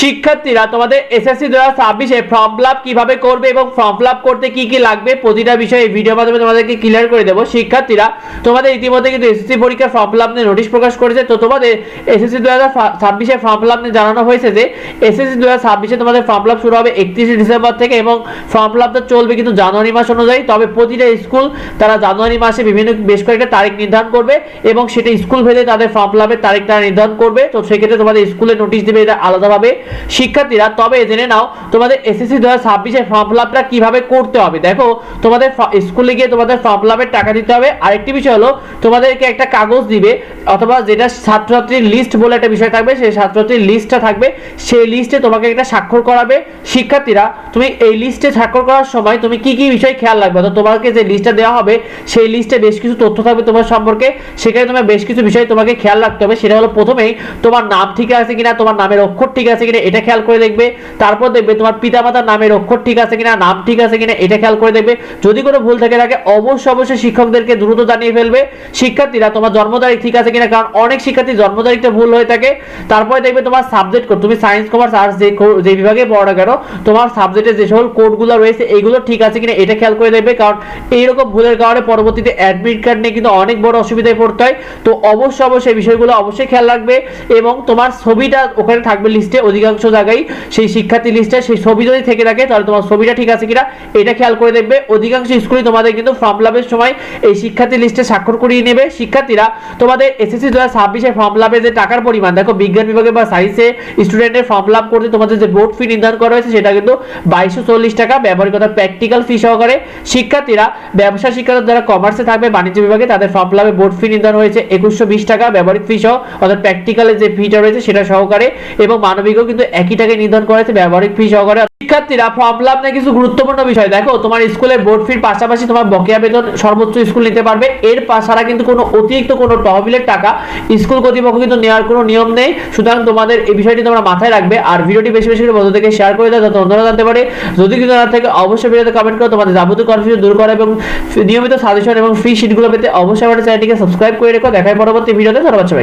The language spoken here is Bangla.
শিক্ষার্থীরা তোমাদের এসএসসি 2026 এ ফর্ম ফিলআপ কিভাবে করবে এবং ফর্ম ফিলআপ করতে কি কি লাগবে প্রতিটা বিষয়ে এই ভিডিওর মাধ্যমে তোমাদেরকে ক্লিয়ার করে দেব। শিক্ষার্থীরা তোমাদের ইতিমধ্যে কিন্তু এসএসসি পরীক্ষার ফর্ম ফিলআপ নিয়ে নোটিশ প্রকাশ করেছে। তো তোমাদের এসএসসি 2026 এর ফর্ম ফিলআপ নিয়ে জানানো হয়েছে যে এসএসসি 2026 এ তোমাদের ফর্ম ফিলআপ শুরু হবে 31 ডিসেম্বর থেকে এবং ফর্ম ফিলআপটা চলবে কিন্তু জানুয়ারি মাস অনুযায়ী। তবে প্রতিটা স্কুল তারা জানুয়ারি মাসে বেশ কয়েকটা তারিখ নির্ধারণ করবে এবং সেটা স্কুল ভেদে তাদের ফর্ম ফিলআপের তারিখ তারা নির্ধারণ করবে। তো সেক্ষেত্রে তোমাদের স্কুলে নোটিশ দেবে এটা আলাদাভাবে। শিক্ষার্থীরা তবে জেনে নাও তোমাদের এসএসসি 2026 এর ফর্ম ফিলআপটা কিভাবে করতে হবে। দেখো তোমাদের স্কুলে গিয়ে তোমাদের ফর্ম ফিলআপের টাকা দিতে হবে। আরেকটি বিষয় হলো তোমাদেরকে একটা কাগজ দিবে অথবা যেটা ছাত্রছাত্রীর লিস্ট বলে একটা বিষয় থাকবে, সেই ছাত্রছাত্রীর লিস্টটা থাকবে, সেই লিস্টে তোমাকে একটা স্বাক্ষর করাবে। শিক্ষার্থীরা তুমি এই লিস্টে স্বাক্ষর করার সময় তুমি কি কি বিষয় খেয়াল রাখবে, তো তোমাকে যে লিস্টটা দেওয়া হবে সেই লিস্টে বেশ কিছু তথ্য থাকবে তোমার সম্পর্কে। সেখানে তোমার বেশ কিছু বিষয় তোমাকে খেয়াল রাখতে হবে। সেটা হলো প্রথমেই তোমার নাম ঠিক আছে কিনা, তোমার নামের অক্ষর ঠিক আছে কিনা এটা খেয়াল করে দেখবে। তারপর দেখবে তোমার পিতামাতার নামের অক্ষর ঠিক আছে কিনা, নাম ঠিক আছে কিনা এটা খেয়াল করে দেখবে। যদি কোনো ভুল থেকে থাকে অবশ্যই শিক্ষকদেরকে দ্রুত জানিয়ে ফেলবে। শিক্ষার্থীরা তোমার জন্ম তারিখ ঠিক আছে কিনা, কারণ অনেক শিক্ষার্থী জন্ম তারিখটা ভুল হয়ে থাকে। তারপরে দেখবে তোমার সাবজেক্ট কোড, তুমি সায়েন্স কমার্স আর্টস যে বিভাগে পড়ো না কেন তোমার সাবজেক্টে যে সকল কোডগুলো রয়েছে এইগুলো ঠিক আছে কিনা এটা খেয়াল করে দেখবে। কারণ এইরকম ভুলের কারণে পরবর্তীতে অ্যাডমিট কার্ড নিয়ে কিন্তু অনেক বড় অসুবিধায় পড়তে হয়। তো অবশ্যই বিষয়গুলো অবশ্যই খেয়াল রাখবে এবং তোমার ছবিটা ওখানে থাকবে লিস্টে অধিকাংশ জায়গায়, সেই শিক্ষার্থী লিস্টে সেই ছবি যদি থেকে থাকে তাহলে তোমার ছবিটা ঠিক আছে কিনা এটা খেয়াল করে দেখবে। অধিকাংশ স্কুলে তোমাদের কিন্তু ফর্ম ফিলআপের সময় এই শিক্ষার্থী লিস্টে স্বাক্ষর করিয়ে নেবে। শিক্ষার্থীরা তোমাদের এসএসসি 2026 এর ফর্ম ফিলআপের যে টাকার পরিমাণ, দেখো বিজ্ঞান বিভাগে বা সায়েন্সে স্টুডেন্টের ফর্ম ফিলআপ করতে তোমাদের যে বোর্ড ফি নির্ধারণ করা হয়েছে সেটা কিন্তু 2240 টাকা ব্যবহারিকতা প্র্যাকটিক্যাল ফি সহকারে। শিক্ষার্থীরা ব্যবসা শিক্ষার্থী যারা কমার্সে থাকবে বাণিজ্য বিভাগে তাদের ফর্ম ফিলআপে বোর্ড ফি নির্ধারণ হয়েছে 2120 টাকা ব্যবহারিক ফি সহ, অর্থাৎ প্র্যাকটিক্যালের যে ফিটা রয়েছে সেটা সহকারে, এবং মানবিকও কিন্তু একই টাকায় নির্ধারণ করা হয়েছে ব্যবহারিক ফি সহকারে। শিক্ষার্থীরা ফর্ম ফিলআপ নিয়ে কিছু গুরুত্বপূর্ণ বিষয়, দেখো তোমার স্কুলের বোর্ড ফির পাশাপাশি তোমার বকেয়া বেতন সর্বোচ্চ স্কুল নিতে পারবে। এর ছাড়া কিন্তু কোনো অতিরিক্ত কোনো তহবিলের টাকা স্কুল কর্তৃপক্ষ কিন্তু নেওয়ার কোনো নিয়ম নেই। সুতরাং তোমাদের এই বিষয়টি তোমরা মাথায় রাখবে। আর ভিডিওটি বেশি করে বন্ধুদেরকে শেয়ার করে দাও যাতে অন্যরা জানতে পারে। যদি কিছু জানার থাকে অবশ্যই ভিডিওতে কমেন্ট করো। তোমাদের যাবতীয় কনফিউশন দূর করা এবং নিয়মিত সাজেশন এবং ফ্রি শিটগুলো পেতে অবশ্যই আমাদের চ্যানেলটিকে সাবস্ক্রাইব করে রেখো। দেখাই পরবর্তী ভিডিওতে। ধন্যবাদ সবাই।